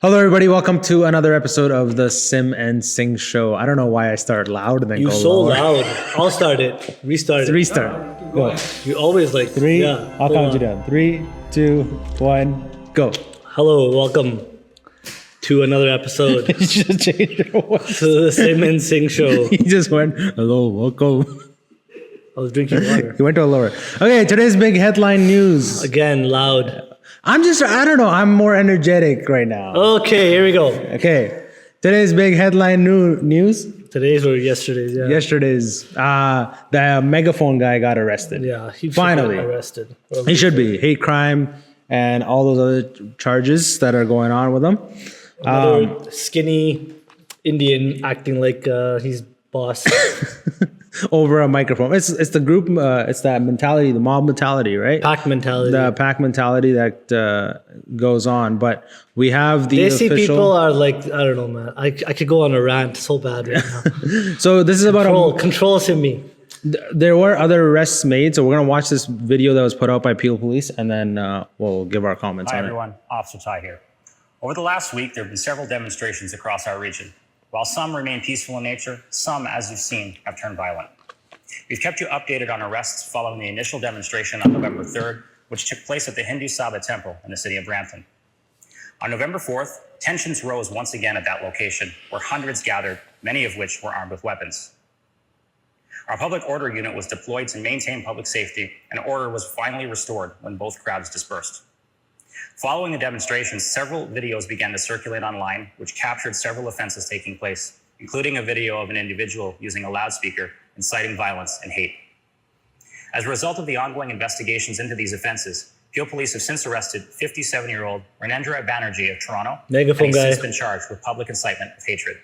Hello, everybody. Welcome to another episode of the Sim Singh Show. I don't know why I start loud and then You go so lower. loud. I'll start it. Restart it. Restart. Go. You always like Three. Yeah, I'll hold count you on. down. 3, 2, 1, go. Hello, welcome to another episode You just changed your voice. to the Sim Singh Show. He just went, hello, welcome. I was drinking water. He went to a lower. Okay, today's big headline news. Again, loud. I don't know. I'm more energetic right now. Okay, here we go. Okay. Today's big headline news. Today's or yesterday's, yeah. Yesterday's, the megaphone guy got arrested. Yeah, he should Finally. be arrested. He should be. Hate crime and all those other charges that are going on with him. Another skinny Indian acting like he's boss. Over a microphone. It's the group, it's that mentality, the mob mentality, right? Pack mentality. The pack mentality that goes on. But we have the Desi official... people are like, I don't know, man. I could go on a rant so bad right now. So this is about Control Simi. There were other arrests made, so we're going to watch this video that was put out by Peel Police, and then we'll give our comments Hi on everyone, Officer Ty here. Over the last week, there have been several demonstrations across our region. While some remain peaceful in nature, some, as you've seen, have turned violent. We've kept you updated on arrests following the initial demonstration on November 3rd, which took place at the Hindu Sabha Temple in the city of Brampton. On November 4th, tensions rose once again at that location, where hundreds gathered, many of which were armed with weapons. Our public order unit was deployed to maintain public safety, and order was finally restored when both crowds dispersed. Following the demonstrations, several videos began to circulate online, which captured several offenses taking place, including a video of an individual using a loudspeaker, inciting violence and hate. As a result of the ongoing investigations into these offenses, Peel Police have since arrested 57-year-old Ron Banerjee of Toronto, Megaphone and he's guy. since been charged with public incitement of hatred.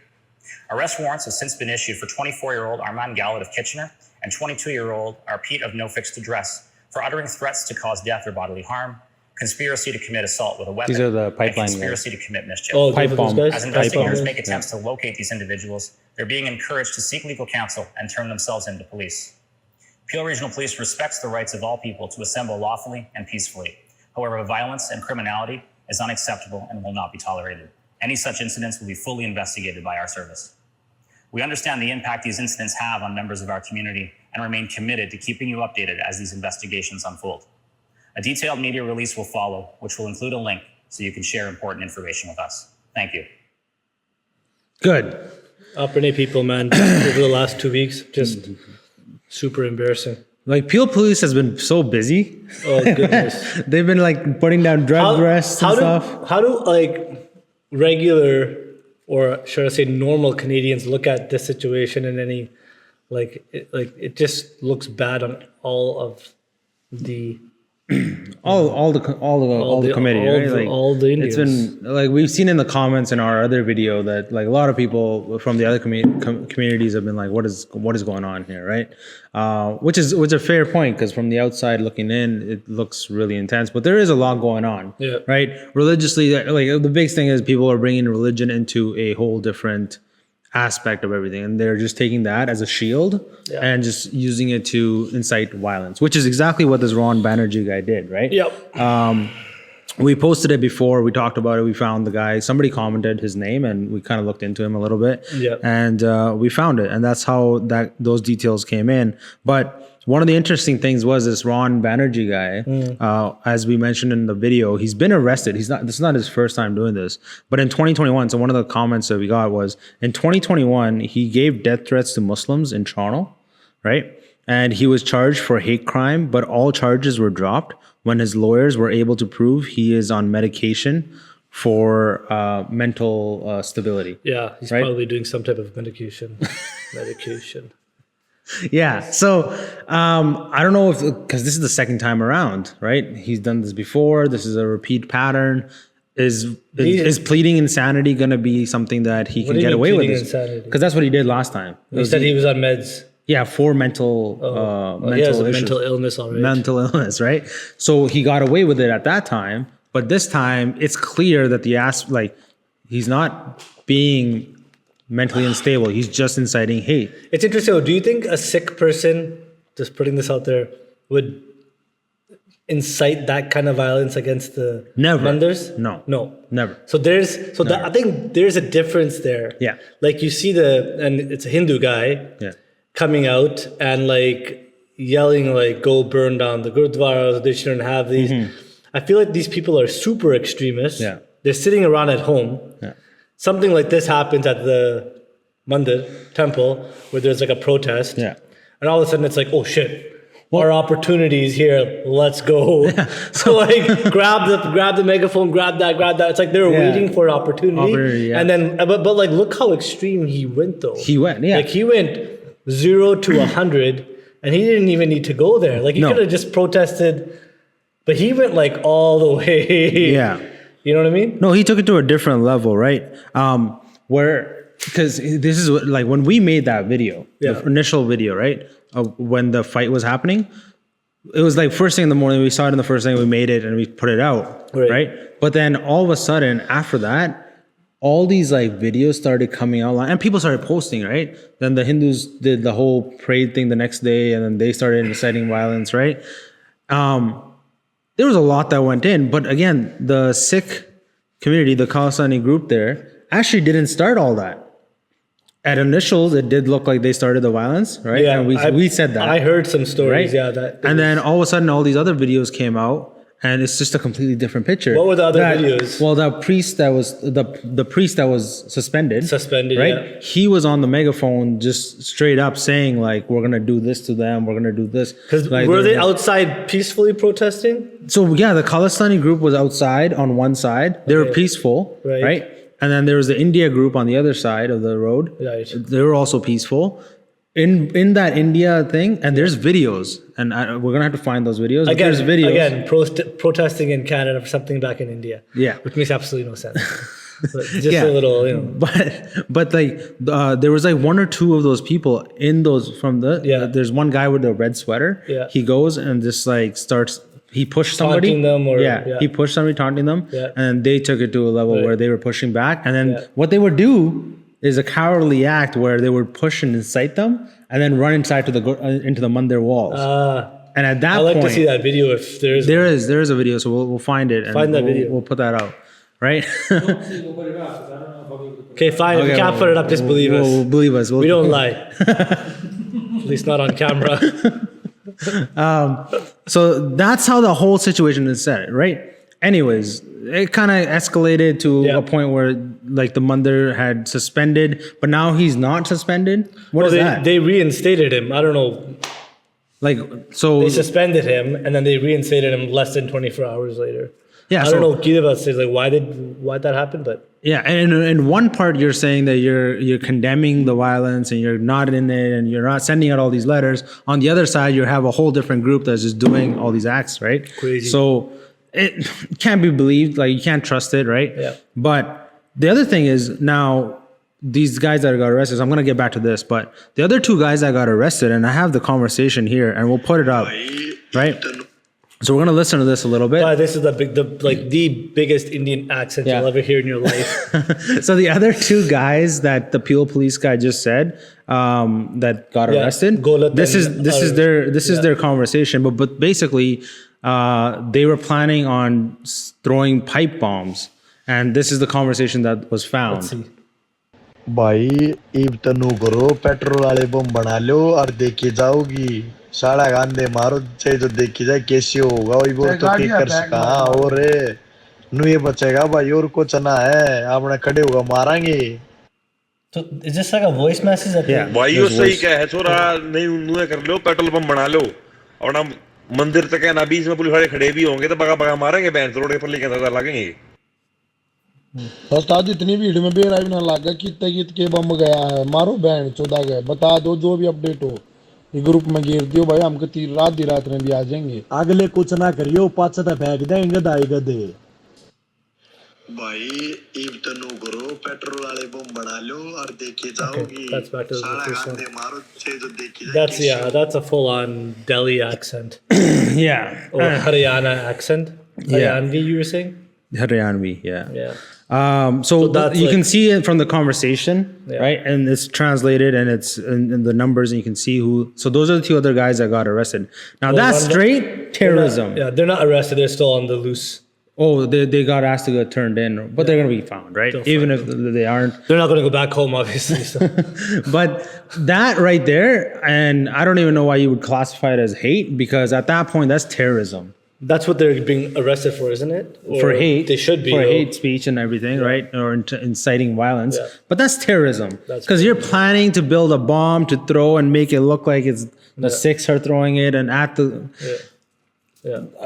Arrest warrants have since been issued for 24-year-old Armand Gallat of Kitchener and 22-year-old Arpit of No Fixed Address for uttering threats to cause death or bodily harm, conspiracy to commit assault with a weapon, These are the and pipeline conspiracy to commit mischief. Oh, Pipe those bomb. guys? As Pipe investigators bomb. make attempts to locate these individuals, they're being encouraged to seek legal counsel and turn themselves into police. Peel Regional Police respects the rights of all people to assemble lawfully and peacefully. However, violence and criminality is unacceptable and will not be tolerated. Any such incidents will be fully investigated by our service. We understand the impact these incidents have on members of our community and remain committed to keeping you updated as these investigations unfold. A detailed media release will follow, which will include a link so you can share important information with us. Thank you. Good. Upper people, man, over the last 2 weeks, just super embarrassing. Like, Peel Police has been so busy. Oh, goodness. They've been, like, putting down drug arrests and stuff. How do, like, regular, or should I say normal Canadians look at this situation and any, it just looks bad on all of the... all the committee, right? all the It's Indians. been like we've seen in the comments in our other video that like a lot of people from the other communities have been like, what is going on here, right? Which is a fair point, because from the outside looking in, it looks really intense, but there is a lot going on, Yeah. right? Religiously, like the big thing is people are bringing religion into a whole different aspect of everything, and they're just taking that as a shield and just using it to incite violence, which is exactly what this Ron Banerjee guy did, right? Yep. We posted it before, we talked about it, we found the guy, somebody commented his name, and we kind of looked into him a little bit, and we found it, and that's how those details came in. But one of the interesting things was this Ron Banerjee guy, as we mentioned in the video, he's been arrested. This is not his first time doing this, but in 2021, so one of the comments that we got was, in 2021, he gave death threats to Muslims in Toronto, right? And he was charged for hate crime, but all charges were dropped when his lawyers were able to prove he is on medication for mental stability. Yeah, he's right? probably doing some type of medication. Yeah. So I don't know if, because this is the second time around, right? He's done this before. This is a repeat pattern. Is pleading insanity going to be something that he can get away with? Because that's what he did last time. He said he was on meds. Yeah, for mental He has a issues. mental illness already. Mental illness, right? So he got away with it at that time, but this time it's clear that he's not being mentally unstable. He's just inciting hate. It's interesting. Do you think a Sikh person, just putting this out there, would incite that kind of violence against the Never. Mandars? No. Never. So I think there's a difference there. Yeah. Like you see and it's a Hindu guy coming out and like yelling like, go burn down the gurdwaras, they shouldn't have these. I feel like these people are super extremists. Yeah. They're sitting around at home. Yeah. Something like this happens at the Mandir temple where there's like a protest. Yeah. And all of a sudden it's like, oh shit. Our opportunities here. Let's go. Yeah. So like grab the megaphone, grab that. It's like they were waiting for an opportunity. And then but like look how extreme he went though. He went, yeah. Like he went 0 to 100 and he didn't even need to go there. Like he could have just protested, but he went like all the way. Yeah. You know what I mean? No, he took it to a different level, right? Because this is what, like when we made that video, the initial video, right? When the fight was happening, it was like first thing in the morning, we saw it in the first thing, we made it and we put it out, right? But then all of a sudden after that, all these like videos started coming out and people started posting, right? Then the Hindus did the whole parade thing the next day and then they started inciting violence, right? There was a lot that went in, but again, the Sikh community, the Khalistani group there, actually didn't start all that. At initials, it did look like they started the violence, right? Yeah, and we said that. I heard some stories, right? And then all of a sudden, all these other videos came out, and it's just a completely different picture. What were the other videos? Well, the priest that was suspended, right? Yeah. He was on the megaphone, just straight up saying like, "We're gonna do this to them. We're gonna do this." Because like, were they outside peacefully protesting? So yeah, the Khalistani group was outside on one side. They were peaceful, right? And then there was the India group on the other side of the road. Right. They were also peaceful. In that India thing, and there's videos, and we're gonna have to find those videos. Again, there's videos. Protesting in Canada for something back in India. Yeah, which makes absolutely no sense. But just a little, you know. But like there was like one or two of those people in those from the. There's one guy with a red sweater. Yeah. He goes and just like starts. He pushed somebody. Taunting them he pushed somebody, taunting them, and they took it to a level where they were pushing back. And then what they would do is a cowardly act where they would push and incite them, and then run inside to into the Mandir walls. And at that point, I'd like to see that video if there is. There is a video, so we'll find it. And find that video. We'll put that out, right? Okay, fine. Okay, we can't put it up. Just believe us. Believe us. We don't lie. At least not on camera. So that's how the whole situation is set, right? Anyways, it kind of escalated to a point where like the Mandir had suspended, but now he's not suspended. What is that? They reinstated him. I don't know. Like, so they suspended him and then they reinstated him less than 24 hours later. Yeah, I don't know either of us says like why that happened, but yeah, and in one part you're saying that you're condemning the violence and you're not in it and you're not sending out all these letters. On the other side, you have a whole different group that's just doing all these acts, right? Crazy. So it can't be believed. Like you can't trust it, right? Yeah. But the other thing is now these guys that got arrested. So I'm gonna get back to this, but the other two guys that got arrested, and I have the conversation here, and we'll put it up, right? So we're gonna listen to this a little bit. This is the biggest Indian accent you'll ever hear in your life. So the other two guys that the Peel police guy just said that got arrested. This is their conversation. But basically, they were planning on throwing pipe bombs, and this is the conversation that was found. Let's see. भाई ईब तनु करो petrol वाले बम बना लो और देखी जाओगी साड़ा गांधे मारो चाहे जो देखी जाए कैसे होगा वही बोल तो ठीक कर सका और नु ये बचेगा भाई और कुछ ना है आपने खड़े होगा मारेंगे So is this like a voice message that भाई वो सही क्या है छोरा नहीं नु कर लो पेट्रोल पंप बना लो और ना मंदिर तक है ना बीच में पुलिस वाले खड़े भी होंगे तो बगा बगा मारेंगे बैंड रोड पर लेके नजर लगेंगे बता दो इतनी भीड़ में बेरा भी ना लगा कितने के बम गया है मारो बैंड चौदह गए बता दो जो भी अपडेट हो ये ग्रुप में गिर दियो भाई हमको रात में भी आ जाएंगे अगले कुछ ना करियो पांच तो फेंक देंगे दाई गधे भाई ईब तनु करो पेट्रोल वाले बम बना लो और देखी जाओगी सारा गांधे मारो छे जो देखी जाएगी that's a full on Delhi accent. Yeah. Or Haryana accent. Haryanvi, you were saying? Haryanvi, yeah. Yeah. So that's you like- can see it from the conversation, Yeah. right? And it's translated and it's in the numbers, and you can see who. So those are the two other guys that got arrested. Now that's straight terrorism. They're not arrested. They're still on the loose. Oh, they got asked to get turned in, but they're going to be found, right? Even if they aren't. They're not going to go back home, obviously. So. But that right there, and I don't even know why you would classify it as hate, because at that point, that's terrorism. That's what they're being arrested for, isn't it? Or For hate. They should be. For though. hate speech and everything, right? Or inciting violence. Yeah. But that's terrorism. That's Because you're planning to build a bomb to throw and make it look like it's the Sikhs are throwing it and at the...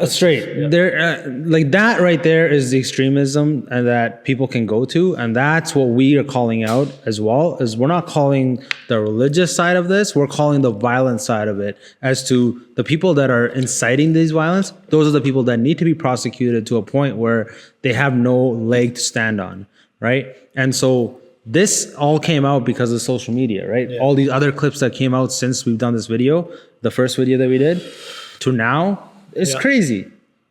Straight. There, like that right there is the extremism and that people can go to, and that's what we are calling out as well. Is we're not calling the religious side of this; we're calling the violent side of it. As to the people that are inciting these violence, those are the people that need to be prosecuted to a point where they have no leg to stand on, right? And so this all came out because of social media, right? Yeah. All these other clips that came out since we've done this video, the first video that we did, to now. It's crazy,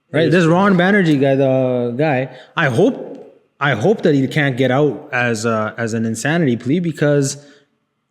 right? This Ron Banerjee guy, the guy. I hope that he can't get out as an insanity plea, because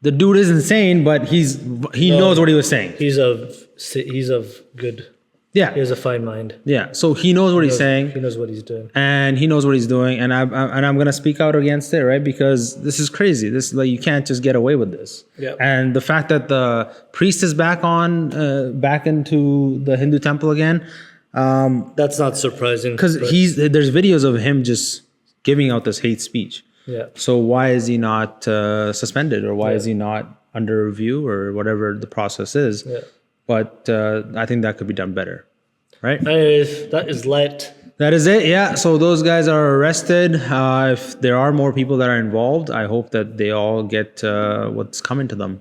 the dude is insane, but he knows what he was saying. He's of good. Yeah, He has a fine mind. yeah. So he knows what he's saying. He knows what he's doing. And he knows what he's doing, and I'm gonna speak out against it, right? Because this is crazy. This, like, you can't just get away with this. Yeah. And the fact that the priest is back into the Hindu temple again, That's not surprising. because there's videos of him just giving out this hate speech. Yeah. So why is he not suspended, or why is he not under review, or whatever the process is? Yeah. But I think that could be done better, right? That is light. That is it. Yeah. So those guys are arrested. If there are more people that are involved, I hope that they all get what's coming to them.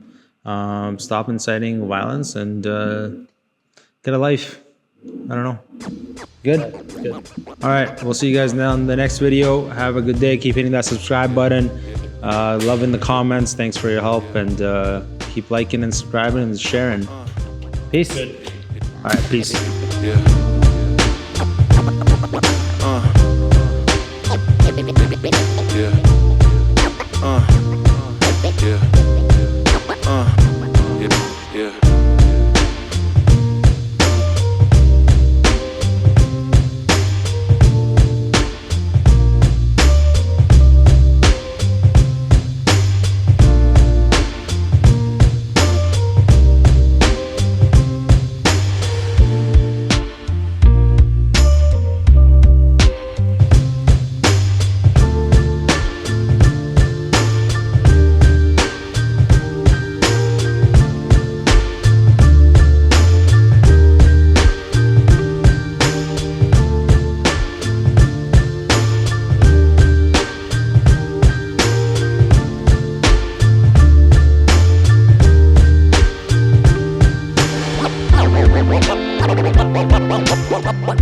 Stop inciting violence and get a life. I don't know. Good? Good. All right. We'll see you guys now in the next video. Have a good day. Keep hitting that subscribe button. Loving the comments. Thanks for your help. And keep liking and subscribing and sharing. Peace. Good. All right. Peace. Yeah. Yeah. Yeah.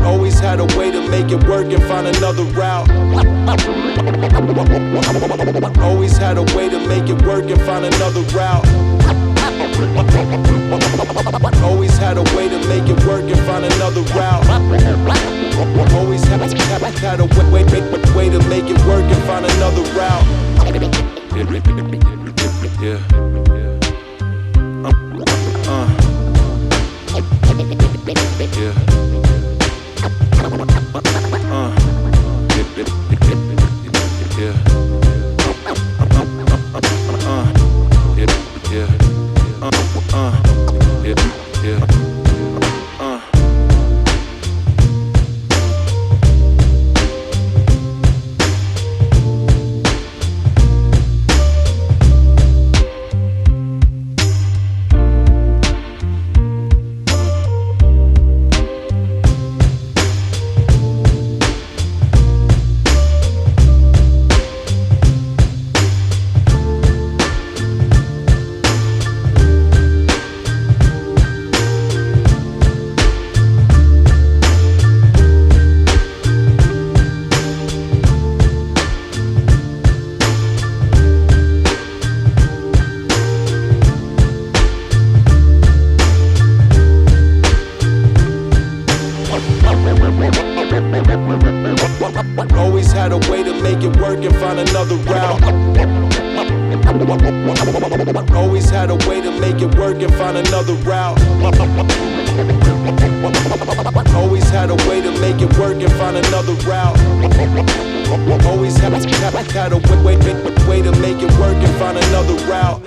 Always had a way to make it work and find another route. Always had a way to make it work and find another route. Always had a way to make it work and find another route. Always had a way to make it work and find another route. Yeah. another route. Always had a way to make it work and find another route. Always had a way to make it work and find another route. Always had a way to make it work and find another route.